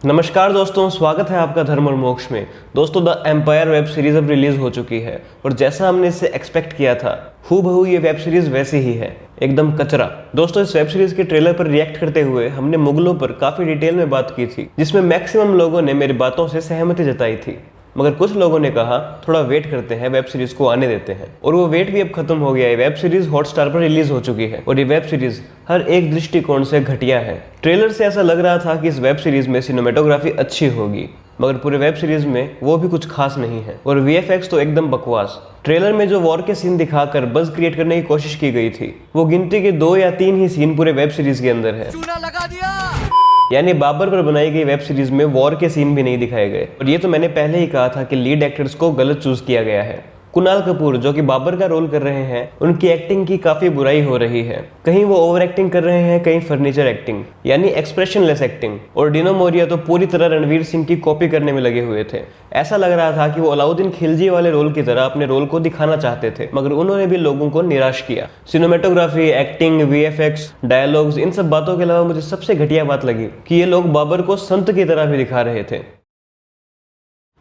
नमस्कार दोस्तों, स्वागत है आपका धर्म और मोक्ष में। दोस्तों, द एम्पायर वेब सीरीज अब रिलीज हो चुकी है और जैसा हमने इससे एक्सपेक्ट किया था हूबहू ये वेब सीरीज वैसी ही है, एकदम कचरा। दोस्तों, इस वेब सीरीज के ट्रेलर पर रिएक्ट करते हुए हमने मुगलों पर काफी डिटेल में बात की थी, जिसमें मैक्सिमम लोगों ने मेरी बातों से सहमति जताई थी, मगर कुछ लोगों ने कहा थोड़ा वेट करते हैं, वेब सीरीज को आने देते हैं। और वो वेट भी अब खत्म हो गया है। वेब सीरीज हॉटस्टार पर रिलीज हो चुकी है और ये वेब सीरीज हर एक दृष्टिकोण से घटिया है। ट्रेलर से ऐसा लग रहा था कि इस वेब सीरीज में सिनेमेटोग्राफी अच्छी होगी, मगर पूरे वेब सीरीज में वो भी कुछ खास नहीं है और वीएफएक्स तो एकदम बकवास। ट्रेलर में जो वॉर के सीन दिखाकर बज क्रिएट करने की कोशिश की गई थी, वो गिनती के 2 या 3 ही सीन पूरे वेब सीरीज के अंदर है। चूना लगा दिया। यानी बाबर पर बनाई गई वेब सीरीज में वॉर के सीन भी नहीं दिखाए गए। और ये तो मैंने पहले ही कहा था कि लीड एक्टर्स को गलत चूज किया गया है। कुणाल कपूर जो कि बाबर का रोल कर रहे हैं, उनकी एक्टिंग की काफी बुराई हो रही है। कहीं वो ओवर एक्टिंग कर रहे हैं, कहीं फर्नीचर एक्टिंग यानी एक्सप्रेशनलेस एक्टिंग। और डिनो मोरिया तो पूरी तरह रणवीर सिंह की कॉपी करने में लगे हुए थे। ऐसा लग रहा था कि वो अलाउद्दीन खिलजी वाले रोल की तरह अपने रोल को दिखाना चाहते थे, मगर उन्होंने भी लोगों को निराश किया। सिनेमेटोग्राफी, एक्टिंग, वीएफएक्स, डायलॉग्स, इन सब बातों के अलावा मुझे सबसे घटिया बात लगी कि ये लोग बाबर को संत की तरह भी दिखा रहे थे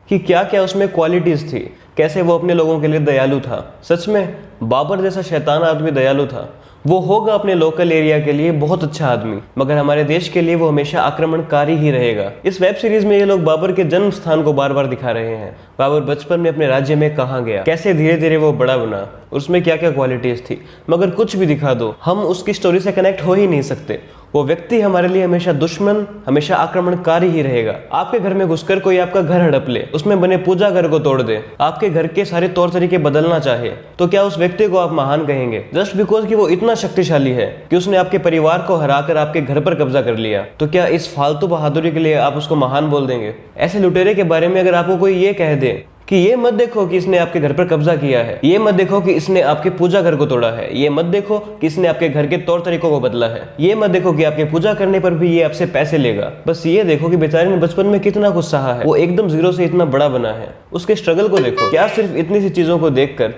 कि क्या क्या उसमें क्वालिटीज थी, कैसे वो अपने लोगों के लिए दयालु था। सच में बाबर जैसा शैतान आदमी दयालु था। वो होगा अपने लोकल एरिया के लिए बहुत अच्छा आदमी, मगर हमारे देश के लिए वो हमेशा आक्रमणकारी ही रहेगा। इस वेब सीरीज में ये लोग बाबर के जन्म स्थान को बार बार दिखा रहे हैं। बाबर बचपन में अपने राज्य में कहाँ गया, कैसे धीरे धीरे वो बड़ा बना, उसमें क्या क्या क्वालिटीज थी। मगर कुछ भी दिखा दो, हम उसकी स्टोरी से कनेक्ट हो ही नहीं सकते। वो व्यक्ति हमारे लिए हमेशा दुश्मन, हमेशा आक्रमणकारी ही रहेगा। आपके घर में घुसकर कोई आपका घर हड़प ले, उसमें बने पूजा घर को तोड़ दे, आपके घर के सारे तौर तरीके बदलना चाहे, तो क्या उस व्यक्ति को आप महान कहेंगे? जस्ट बिकॉज कि वो इतना शक्तिशाली है कि उसने आपके परिवार को हराकर आपके घर पर कब्जा कर लिया, तो क्या इस फालतू बहादुरी के लिए आप उसको महान बोल देंगे? ऐसे लुटेरे के बारे में अगर आपको कोई ये कह दे कि ये मत देखो कि इसने आपके घर पर कब्जा किया है, ये मत देखो कि इसने आपके पूजा घर को तोड़ा है, ये मत देखो कि इसने आपके घर के तौर तरीकों को बदला है, ये मत देखो कि आपके पूजा करने पर भी ये आपसे पैसे लेगा, बस ये देखो कि बेचारे ने बचपन में कितना कुछ सहा है, वो एकदम जीरो से इतना बड़ा बना है, उसके स्ट्रगल को देखो। क्या सिर्फ इतनी सी चीजों को देखकर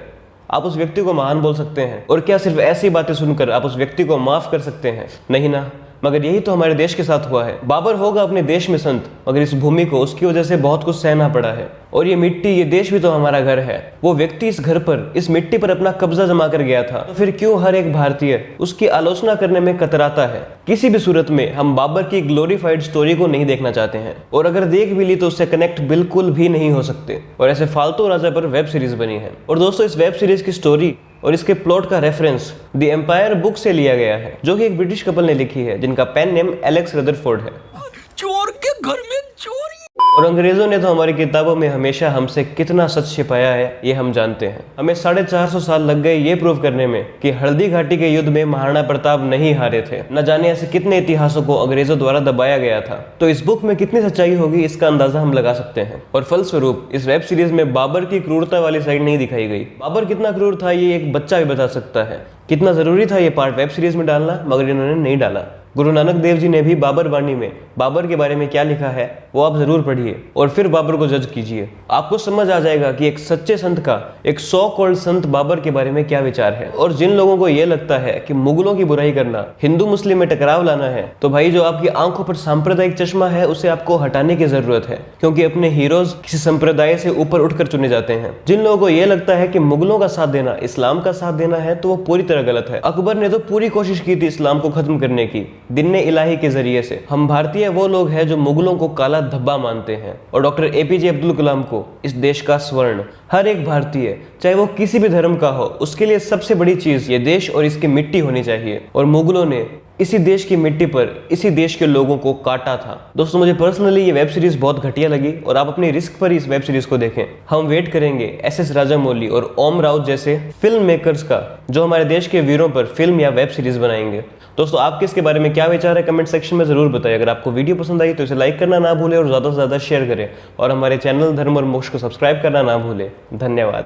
आप उस व्यक्ति को महान बोल सकते हैं? और क्या सिर्फ ऐसी बातें सुनकर आप उस व्यक्ति को माफ कर सकते हैं? नहीं ना। मगर यही तो हमारे देश के साथ हुआ है। बाबर होगा अपने देश में संत, मगर इस भूमि को उसकी वजह से बहुत कुछ सहना पड़ा है। और ये मिट्टी, ये देश भी तो हमारा घर है। वो व्यक्ति इस घर पर, इस मिट्टी पर अपना कब्जा जमा कर गया था, तो फिर क्यों हर एक भारतीय उसकी आलोचना करने में कतराता है? किसी भी सूरत में हम बाबर की ग्लोरीफाइड स्टोरी को नहीं देखना चाहते हैं, और अगर देख भी ली तो उससे कनेक्ट बिल्कुल भी नहीं हो सकते। और ऐसे फालतू राजा पर वेब सीरीज बनी है। और दोस्तों, इस वेब सीरीज की स्टोरी और इसके प्लॉट का रेफरेंस द एम्पायर बुक से लिया गया है, जो कि एक ब्रिटिश कपल ने लिखी है, जिनका पेन नेम एलेक्स रदरफोर्ड है। चोर के घर में चोरी। और अंग्रेजों ने तो हमारी किताबों में हमेशा हमसे कितना सच छिपाया है, ये हम जानते हैं। हमें 450 साल लग गए ये प्रूव करने में कि हल्दी घाटी के युद्ध में महाराणा प्रताप नहीं हारे थे। न जाने ऐसे कितने इतिहासों को अंग्रेजों द्वारा दबाया गया था। तो इस बुक में कितनी सच्चाई होगी, इसका अंदाजा हम लगा सकते हैं। और फलस्वरूप इस वेब सीरीज में बाबर की क्रूरता वाली साइड नहीं दिखाई गई। बाबर कितना क्रूर था ये एक बच्चा भी बता सकता है। कितना जरूरी था ये पार्ट वेब सीरीज में डालना, मगर इन्होंने नहीं डाला। गुरु नानक देव जी ने भी बाबर वाणी में बाबर के बारे में क्या लिखा है वो आप जरूर पढ़िए और फिर बाबर को जज कीजिए। आपको समझ आ जाएगा कि एक सच्चे संत का, एक सो कॉल्ड संत बाबर के बारे में क्या विचार है। और जिन लोगों को ये लगता है कि मुगलों की बुराई करना, हिंदू मुस्लिम में टकराव लाना है, तो भाई जो आपकी आंखों पर सांप्रदायिक चश्मा है उसे आपको हटाने की जरूरत है, क्योंकि अपने हीरोज किसी संप्रदाय से ऊपर उठकर चुने जाते हैं। जिन लोगों को ये लगता है कि मुगलों का साथ देना इस्लाम का साथ देना है, तो वो पूरी तरह गलत है। अकबर ने तो पूरी कोशिश की थी इस्लाम को खत्म करने की दिन इलाही के जरिए से। हम भारतीय वो लोग हैं जो मुगलों को काला धब्बा मानते हैं और डॉक्टर एपीजे अब्दुल कलाम को इस देश का स्वर्ण। हर एक भारतीय, चाहे वो किसी भी धर्म का हो, उसके लिए सबसे बड़ी चीज ये देश और इसकी मिट्टी होनी चाहिए। और मुगलों ने इसी देश की मिट्टी पर इसी देश के लोगों को काटा था। दोस्तों, मुझे पर्सनली ये वेब सीरीज बहुत घटिया लगी और आप अपनी रिस्क पर इस वेब सीरीज को देखें। हम वेट करेंगे एस राजामौली और ओम राउत जैसे फिल्म मेकर्स का, जो हमारे देश के वीरों पर फिल्म या वेब सीरीज बनाएंगे। दोस्तों, आपके इसके बारे में क्या विचार है कमेंट सेक्शन में जरूर बताइए। अगर आपको वीडियो पसंद आई तो इसे लाइक करना ना भूलें और ज्यादा से ज्यादा शेयर करें, और हमारे चैनल धर्म और मोक्ष को सब्सक्राइब करना ना भूलें। धन्यवाद।